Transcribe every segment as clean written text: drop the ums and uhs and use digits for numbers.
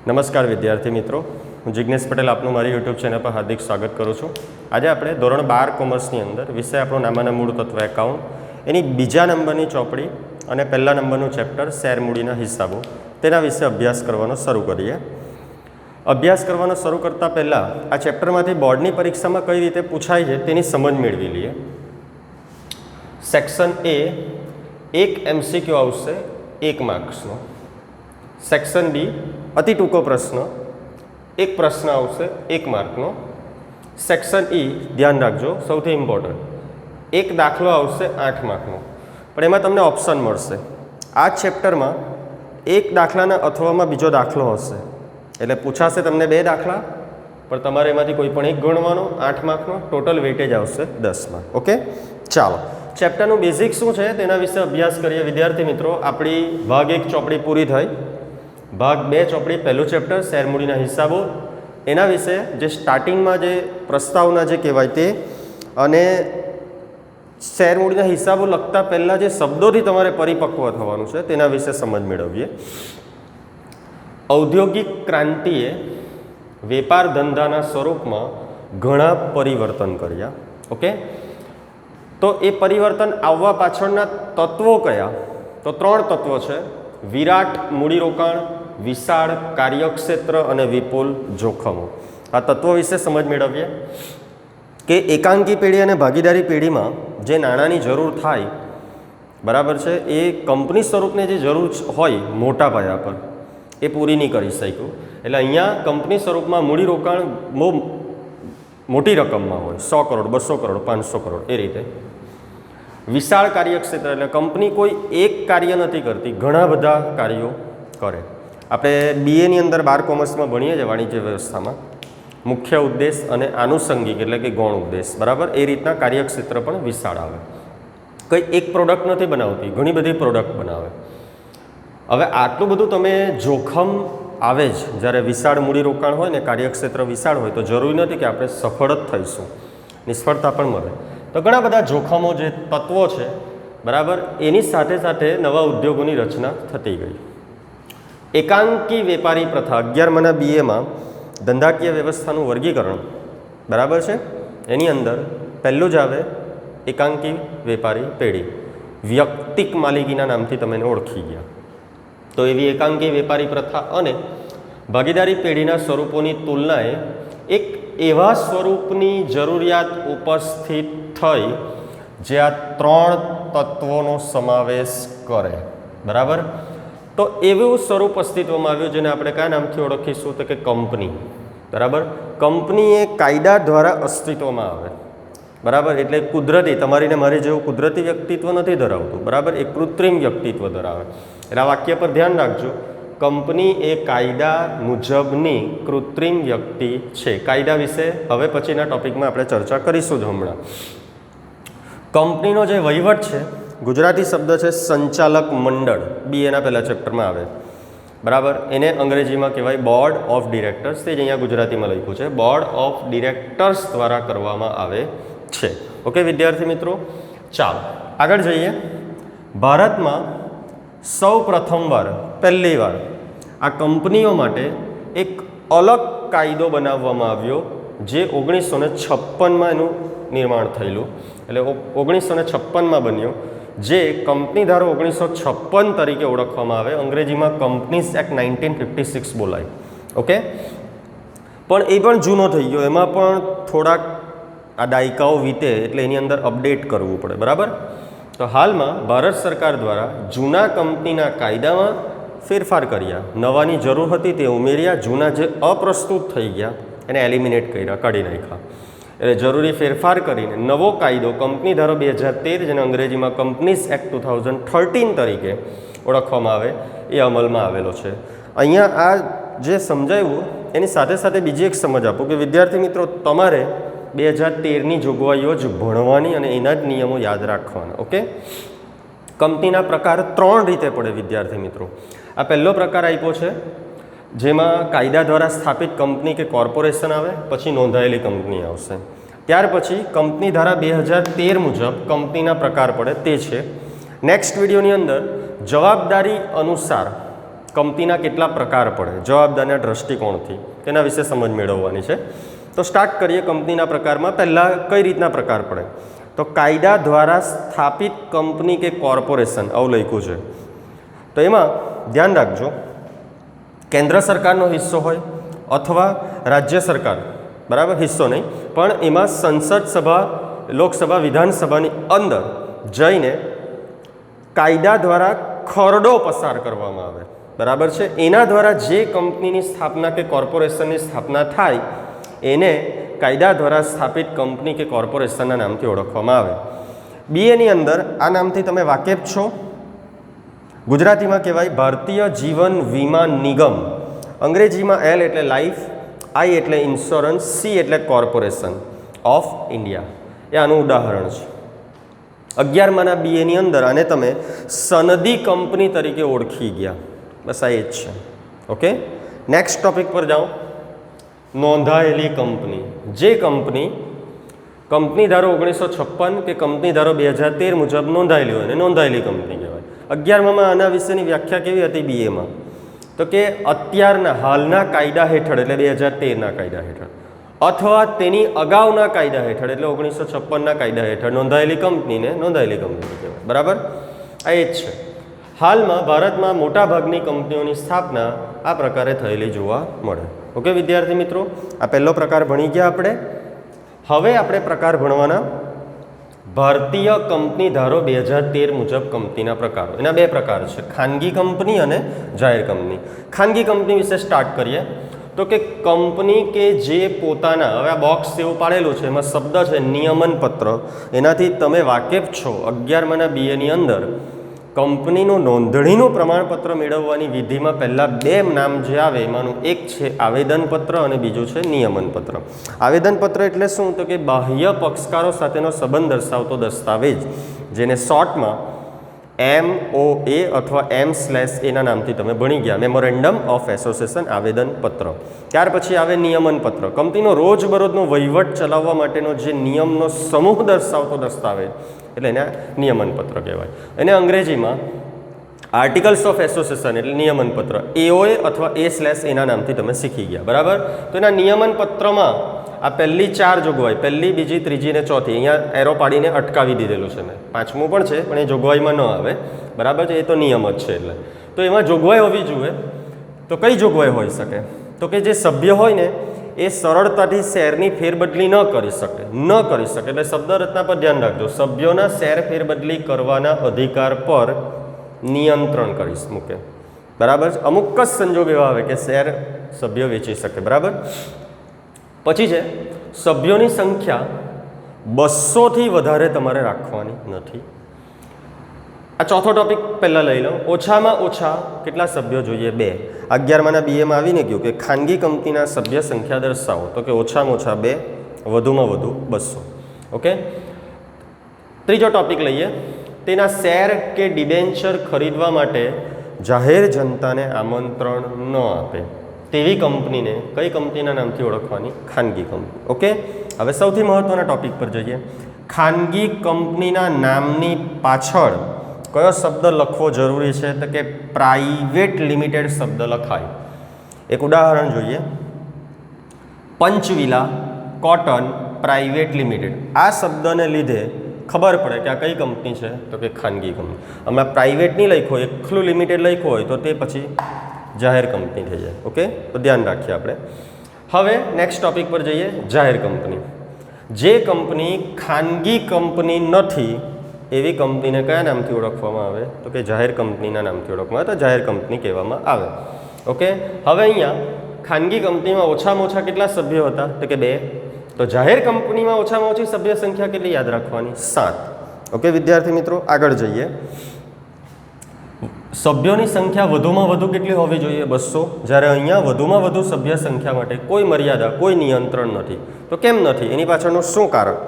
નમસ્કાર વિદ્યાર્થી મિત્રો, હું જિગ્નેશ પટેલ આપનું મારી યુટ્યુબ ચેનલ પર હાર્દિક સ્વાગત કરું છું। આજે આપણે ધોરણ 12 કોમર્સની અંદર વિષય આપણો નામાના મૂળ તત્વ એકાઉન્ટ એની બીજા નંબરની ચોપડી અને પહેલા નંબરનું ચેપ્ટર શેર મૂડીના હિસાબો તેના વિશે અભ્યાસ કરવાનો શરૂ કરીએ। અભ્યાસ કરવાનો શરૂ કરતા પહેલાં આ ચેપ્ટરમાંથી બોર્ડની પરીક્ષામાં કઈ રીતે પૂછાય છે તેની સમજ મેળવી લઈએ। સેક્શન એ એક એમસીક્યુ આવશે 1 માર્ક્સનો। સેક્શન બી અતિ ટૂંકો પ્રશ્ન, એક પ્રશ્ન આવશે 1 માર્કનો। સેક્શન ઈ ધ્યાન રાખજો, સૌથી ઇમ્પોર્ટન્ટ, એક દાખલો આવશે 8 માર્કનો, પણ એમાં તમને ઓપ્શન મળશે। આ ચેપ્ટરમાં એક દાખલાના અથવામાં બીજો દાખલો હશે, એટલે પૂછાશે તમને 2 દાખલા, પણ તમારે એમાંથી કોઈ પણ એક ગણવાનો 8 માર્કનો, ટોટલ વેટેજ આવશે 10 માર્ક। ઓકે, ચાલો ચેપ્ટરનું બેઝિક શું છે તેના વિશે અભ્યાસ કરીએ વિદ્યાર્થી મિત્રો। આપણી ભાગ 1 ચોપડી પૂરી થઈ, ભાગ 2 ચોપડી પહેલું ચેપ્ટર શેર મૂડીના હિસાબો એના વિશે જે સ્ટાર્ટિંગમાં જે પ્રસ્તાવના જે કહેવાય તે, અને શેર મૂડીના હિસાબો લખતા પહેલાં જે શબ્દોથી તમારે પરિપક્વ થવાનું છે તેના વિશે સમજ મેળવીએ। ઔદ્યોગિક ક્રાંતિએ વેપાર ધંધાના સ્વરૂપમાં ઘણા પરિવર્તન કર્યા। ઓકે, તો એ પરિવર્તન આવવા પાછળના તત્વો કયા? તો 3 તત્વો છે: વિરાટ મૂડીરોકાણ, વિશાળ કાર્યક્ષેત્ર અને વિપુલ જોખમો। આ તત્વો વિશે સમજ મેળવીએ કે એકાંકી પેઢી અને ભાગીદારી પેઢીમાં જે નાણાંની જરૂર થાય, બરાબર છે, એ કંપની સ્વરૂપની જે જરૂર હોય મોટા પાયા પર એ પૂરી નહીં કરી શક્યું, એટલે અહીંયા કંપની સ્વરૂપમાં મૂડીરોકાણ બહુ મોટી રકમમાં હોય, 100 કરોડ, 200 કરોડ, 500 કરોડ એ રીતે। વિશાળ કાર્યક્ષેત્ર એટલે કંપની કોઈ એક કાર્ય નથી કરતી, ઘણા બધા કાર્યો કરે। આપણે બીએની અંદર 12 કોમર્સમાં ભણીએ છીએ વાણિજ્ય વ્યવસ્થામાં, મુખ્ય ઉદ્દેશ અને આનુષંગિક એટલે કે ગૌણ ઉદ્દેશ, બરાબર, એ રીતના કાર્યક્ષેત્ર પણ વિશાળ આવે। કંઈ એક પ્રોડક્ટ નથી બનાવતી, ઘણી બધી પ્રોડક્ટ બનાવે। હવે આટલું બધું તમે જોખમ આવે જ જ્યારે વિશાળ મૂડીરોકાણ હોય ને કાર્યક્ષેત્ર વિશાળ હોય, તો જરૂરી નથી કે આપણે સફળ જ થઈશું, નિષ્ફળતા પણ મળે। તો ઘણા બધા જોખમો જે તત્વો છે, બરાબર, એની સાથે સાથે નવા ઉદ્યોગોની રચના થતી ગઈ। એકાંકી વેપારી પ્રથા 11માના બીએમાં ધંધાકીય વ્યવસ્થાનું વર્ગીકરણ, બરાબર છે, એની અંદર પહેલું જ આવે એકાંકી વેપારી પેઢી, વ્યક્તિક માલિકીના નામથી તમે એને ઓળખી ગયા। તો એવી એકાંકી વેપારી પ્રથા અને ભાગીદારી પેઢીના સ્વરૂપોની તુલનાએ એક એવા સ્વરૂપની જરૂરિયાત ઉપસ્થિત થઈ જે આ 3 તત્વોનો સમાવેશ કરે, બરાબર। તો એવું સ્વરૂપ અસ્તિત્વમાં આવ્યું જેને આપણે કયા નામથી ઓળખીશું? તો કે કંપની, બરાબર। કંપની એ કાયદા દ્વારા અસ્તિત્વમાં આવે, બરાબર, એટલે કુદરતી, તમારી ને મારી જેવું કુદરતી વ્યક્તિત્વ નથી ધરાવતું, બરાબર, એ કૃત્રિમ વ્યક્તિત્વ ધરાવે। એટલે આ વાક્ય પર ધ્યાન રાખજો, કંપની એ કાયદા મુજબની કૃત્રિમ વ્યક્તિ છે। કાયદા વિશે હવે પછીના ટોપિકમાં આપણે ચર્ચા કરીશું જ હમણાં। કંપનીનો જે વહીવટ છે, ગુજરાતી શબ્દ છે સંચાલક મંડળ, બીએના પહેલા ચેપ્ટરમાં આવે, બરાબર, એને અંગ્રેજીમાં કહેવાય બોર્ડ ઓફ ડિરેક્ટર્સ, તે જ અહીંયા ગુજરાતીમાં લખ્યું છે, બોર્ડ ઓફ ડિરેક્ટર્સ દ્વારા કરવામાં આવે છે। ઓકે વિદ્યાર્થી મિત્રો, ચાલો આગળ જઈએ। ભારતમાં સૌ પ્રથમવાર, પહેલી વાર આ કંપનીઓ માટે એક અલગ કાયદો બનાવવામાં આવ્યો, જે 1956માં એનું નિર્માણ થયેલું, એટલે 1956માં બન્યો, જે કંપની ધારો 1956 તરીકે ઓળખવામાં આવે, અંગ્રેજીમાં કંપનીઝ એક્ટ 1956 બોલાય। ઓકે, પણ એ પણ જૂનો થઈ ગયો, એમાં પણ થોડાક આ દાયકાઓ વીતે એટલે એની અંદર અપડેટ કરવું પડે, બરાબર। તો હાલમાં ભારત સરકાર દ્વારા જૂના કંપનીના કાયદામાં ફેરફાર કર્યા, નવાની જરૂર હતી તે ઉમેર્યા, જૂના જે અપ્રસ્તુત થઈ ગયા એને એલિમિનેટ કર્યા, કાઢી નાખ્યા, એટલે જરૂરી ફેરફાર કરીને નવો કાયદો કંપની ધારો 2013, જેને અંગ્રેજીમાં કંપનીઝ એક્ટ 2013 તરીકે ઓળખવામાં આવે, એ અમલમાં આવેલો છે। અહીંયા આ જે સમજાવ્યું એની સાથે સાથે બીજી એક સમજ આપો કે વિદ્યાર્થી મિત્રો, તમારે 2013ની જોગવાઈઓ જ ભણવાની અને એના જ નિયમો યાદ રાખવાના। ઓકે, કંપનીના પ્રકાર 3 રીતે પડે વિદ્યાર્થી મિત્રો। આ પહેલો પ્રકાર આપ્યો છે જેમાં કાયદા દ્વારા સ્થાપિત કંપની કે કોર્પોરેશન આવે, પછી નોંધાયેલી કંપની આવશે, ત્યાર પછી કંપની ધારા 2013 મુજબ કંપનીના પ્રકાર પડે, તે છે। નેક્સ્ટ વિડીયોની અંદર જવાબદારી અનુસાર કંપનીના કેટલા પ્રકાર પડે જવાબદારીના દૃષ્ટિકોણથી તેના વિશે સમજ મેળવવાની છે. તો સ્ટાર્ટ કરીએ કંપનીના પ્રકારમાં. પહેલાં કઈ રીતના પ્રકાર પડે તો કાયદા દ્વારા સ્થાપિત કંપની કે કોર્પોરેશન આવું લખ્યું છે. તો એમાં ધ્યાન રાખજો, કેન્દ્ર સરકારનો હિસ્સો હોય અથવા રાજ્ય સરકાર, બરાબર, હિસ્સો નહીં, પણ એમાં સંસદ સભા, લોકસભા, વિધાનસભાની અંદર જઈને કાયદા દ્વારા ખરડો પસાર કરવામાં આવે, બરાબર છે. એના દ્વારા જે કંપનીની સ્થાપના કે કોર્પોરેશનની સ્થાપના થાય એને કાયદા દ્વારા સ્થાપિત કંપની કે કોર્પોરેશનના નામથી ઓળખવામાં આવે. બીએની અંદર આ નામથી તમે વાકેફ છો. ગુજરાતીમાં કહેવાય ભારતીય જીવન વીમા નિગમ. અંગ્રેજીમાં એલ એટલે લાઈફ, આઈ એટલે ઇન્સ્યોરન્સ, સી એટલે કોર્પોરેશન ઓફ ઇન્ડિયા. એ આનું ઉદાહરણ છે. 11માના બીએની અંદર આને તમે સનદી કંપની તરીકે ઓળખી ગયા. બસ આ એ જ છે. ઓકે, નેક્સ્ટ ટોપિક પર જાઓ. નોંધાયેલી કંપની. જે કંપની ધારો 1956 કે કંપની ધારો 2013 મુજબ નોંધાયેલી હોય ને નોંધાયેલી કંપની કહેવાય. 11મામાં આના વિશેની વ્યાખ્યા કેવી હતી બીએમાં? તો કે અત્યારના હાલના કાયદા હેઠળ એટલે 2013ના કાયદા હેઠળ અથવા તેની અગાઉના કાયદા હેઠળ એટલે 1956ના કાયદા હેઠળ નોંધાયેલી કંપનીને નોંધાયેલી કંપની કહેવાય. બરાબર, આ એ જ છે. હાલમાં ભારતમાં મોટાભાગની કંપનીઓની સ્થાપના આ પ્રકારે થયેલી જોવા મળે. ઓકે વિદ્યાર્થી મિત્રો, આ પહેલો પ્રકાર ભણી ગયા આપણે. હવે આપણે પ્રકાર ભણવાના ભારતીય કંપની ધારો 2013 મુજબ કંપનીના પ્રકારો. એના બે પ્રકાર છે, ખાનગી કંપની અને જાહેર કંપની. ખાનગી કંપની વિશે સ્ટાર્ટ કરીએ. તો કે કંપની કે જે પોતાના, હવે આ બોક્સ જેવું પાડેલું છે એમાં શબ્દ છે નિયમન પત્ર, એનાથી તમે વાકેફ છો. 11માના બીએની અંદર કંપનીનું નોંધણીનું પ્રમાણપત્ર મેળવવાની વિધિમાં પહેલાં બે નામ જે આવે એમાંનું એક છે આવેદનપત્ર અને બીજું છે નિયમનપત્ર. આવેદનપત્ર એટલે શું? તો કે બાહ્ય પક્ષકારો સાથેનો સંબંધ દર્શાવતો દસ્તાવેજ, જેને શોર્ટમાં MOA અથવા M/A નામથી તમે ભણી ગયા, મેમોરેન્ડમ ઓફ એસોસિએશન, આવેદનપત્ર. ત્યાર પછી આવે નિયમનપત્ર, કંપનીનો રોજબરોજનો વહીવટ ચલાવવા માટેનો જે નિયમનો સમૂહ દર્શાવતો દસ્તાવેજ એટલે એને નિયમનપત્ર કહેવાય. એને અંગ્રેજીમાં આર્ટિકલ્સ ઓફ એસોસિએશન એટલે નિયમનપત્ર, AOA અથવા A/A નામથી તમે શીખી ગયા. બરાબર, તો એના નિયમનપત્રમાં આ પહેલી 4 જોગવાઈ, પહેલી, બીજી, ત્રીજી ને ચોથી, અહીંયા એરો પાડીને અટકાવી દીધેલું છે મેં. 5મું પણ છે પણ એ જોગવાઈમાં ન આવે. બરાબર છે, એ તો નિયમ જ છે. એટલે તો એમાં જોગવાઈ હોવી જોઈએ. તો કઈ જોગવાઈ હોઈ શકે? તો કે જે સભ્ય હોય ને એ સરળતાથી શેરની ફેરબદલી ન કરી શકે. એટલે શબ્દ રચના પર ધ્યાન રાખજો. સભ્યોના શેર ફેરબદલી કરવાના અધિકાર પર નિયંત્રણ કરીશ મૂકે. બરાબર, અમુક જ સંજોગ એવા આવે કે શેર સભ્ય વેચી શકે. બરાબર, પછી છે સભ્યોની સંખ્યા 200થી વધારે તમારે રાખવાની નથી. આ ચોથો ટોપિક પહેલાં લઈ લો. ઓછામાં ઓછા કેટલા સભ્યો જોઈએ? 2. 11માના બીએમાં આવીને કહ્યું કે ખાનગી કંપનીના સભ્ય સંખ્યા દર્શાવો. તો કે ઓછામાં ઓછા 2, વધુમાં વધુ 200. ઓકે, ત્રીજો ટોપિક લઈએ. તેના શેર કે ડિબેન્ચર ખરીદવા માટે જાહેર જનતાને આમંત્રણ ન આપે તેવી કંપનીને કઈ કંપનીના નામથી ઓળખવાની? ખાનગી કંપની. ઓકે, હવે સૌથી મહત્વના ટોપિક પર જઈએ. ખાનગી કંપનીના નામની પાછળ કયો શબ્દ લખવો જરૂરી છે? તો કે પ્રાઇવેટ લિમિટેડ શબ્દ લખાય. એક ઉદાહરણ જોઈએ. પંચવિલા કોટન પ્રાઇવેટ લિમિટેડ. આ શબ્દને લીધે ખબર પડે કે આ કઈ કંપની છે? તો કે ખાનગી કંપની. હમણાં પ્રાઇવેટ નહીં લખ્યો, એકલું લિમિટેડ લખ્યું હોય તો તે પછી જાહેર કંપની થઈ જાય. ઓકે, તો ધ્યાન રાખીએ આપણે. હવે નેક્સ્ટ ટોપિક પર જઈએ. જાહેર કંપની. જે કંપની ખાનગી કંપની નથી એવી કંપનીને કયા નામથી ઓળખવામાં આવે? તો કે જાહેર કંપનીના નામથી ઓળખવામાં આવે, તો જાહેર કંપની કહેવામાં આવે. ઓકે, હવે અહીંયા ખાનગી કંપનીમાં ઓછામાં ઓછા કેટલા સભ્યો હતા? તો કે 2. તો જાહેર કંપનીમાં ઓછામાં ઓછી સભ્ય સંખ્યા કેટલી યાદ રાખવાની? 7. ઓકે વિદ્યાર્થી મિત્રો, આગળ જઈએ. સભ્યોની સંખ્યા વધુમાં વધુ કેટલી હોવી જોઈએ? 200. જ્યારે અહીંયા વધુમાં વધુ સભ્ય સંખ્યા માટે કોઈ મર્યાદા, કોઈ નિયંત્રણ નથી. તો કેમ નથી? એની પાછળનું શું કારણ?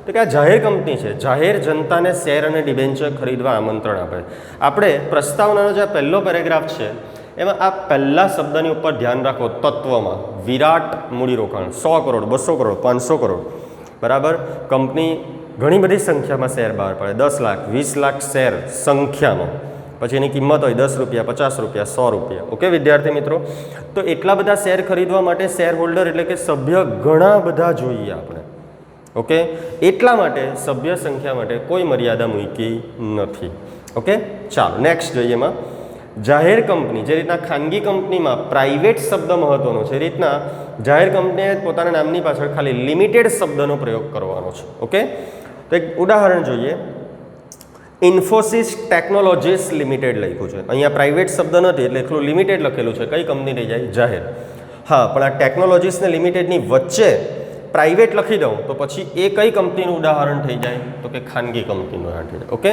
તો કે આ જાહેર કંપની છે, જાહેર જનતાને શેર અને ડિબેન્ચર ખરીદવા આમંત્રણ આપે. આપણે પ્રસ્તાવનાનો જે પહેલો પેરેગ્રાફ છે એમાં આ પહેલા શબ્દની ઉપર ધ્યાન રાખો. તત્વમાં વિરાટ મૂડીરોકાણ 100 કરોડ, 200 કરોડ, 500 કરોડ. બરાબર, કંપની ઘણી બધી સંખ્યામાં શેર બહાર પાડે, 10 લાખ, 20 લાખ શેર સંખ્યામાં. પછી એની કિંમત હોય 10 રૂપિયા, 50 રૂપિયા, 100 રૂપિયા. ઓકે વિદ્યાર્થી મિત્રો, તો એટલા બધા શેર ખરીદવા માટે શેર હોલ્ડર એટલે કે સભ્ય ઘણા બધા જોઈએ આપણે. ઓકે, એટલા માટે સભ્ય સંખ્યા માટે કોઈ મર્યાદા મૂકી નથી. ઓકે, ચાલો નેક્સ્ટ જોઈએ. એમાં જાહેર કંપની, જે રીતના ખાનગી કંપનીમાં પ્રાઇવેટ શબ્દ મહત્વનો છે, એ રીતના જાહેર કંપનીએ પોતાના નામની પાછળ ખાલી લિમિટેડ શબ્દનો પ્રયોગ કરવાનો છે. ઓકે, તો એક ઉદાહરણ જોઈએ. ઇન્ફોસિસ ટેકનોલોજીસ લિમિટેડ લખ્યું છે, અહીંયા પ્રાઇવેટ શબ્દ નથી એટલે એટલું લિમિટેડ લખેલું છે. કઈ કંપની થઈ જાય? જાહેર. હા, પણ આ ટેકનોલોજીસને લિમિટેડની વચ્ચે પ્રાઇવેટ લખી દઉં તો પછી એ કઈ કંપનીનું ઉદાહરણ થઈ જાય? તો કે ખાનગી કંપનીનું ઉદાહરણ થઈ જાય. ઓકે,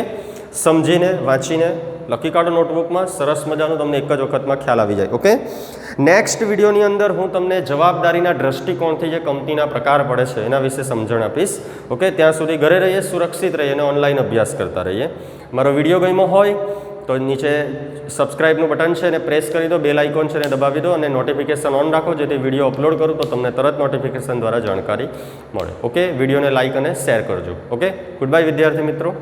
સમજીને વાંચીને લખી કાઢો નોટબુકમાં. સરસ મજાનું તમને એક જ વખતમાં ખ્યાલ આવી જાય. ઓકે, નેક્સ્ટ વિડીયોની અંદર હું તમને જવાબદારીના દ્રષ્ટિકોણથી જે કંપનીના પ્રકાર પડે છે એના વિશે સમજણ આપીશ. ઓકે, ત્યાં સુધી ઘરે રહીએ, સુરક્ષિત રહીએ અને ઓનલાઈન અભ્યાસ કરતા રહીએ. મારો વિડીયો ગમ્યો હોય તો નીચે સબસ્ક્રાઇબનું બટન છે એને પ્રેસ કરી દો, બેલ આઇકોન છે એને દબાવી દો અને નોટિફિકેશન ઓન રાખો, જેથી વિડીયો અપલોડ કરું તો તમને તરત નોટિફિકેશન દ્વારા જાણકારી મળે. ઓકે, વિડીયોને લાઇક અને શેર કરજો. ઓકે, ગુડ બાય વિદ્યાર્થી મિત્રો.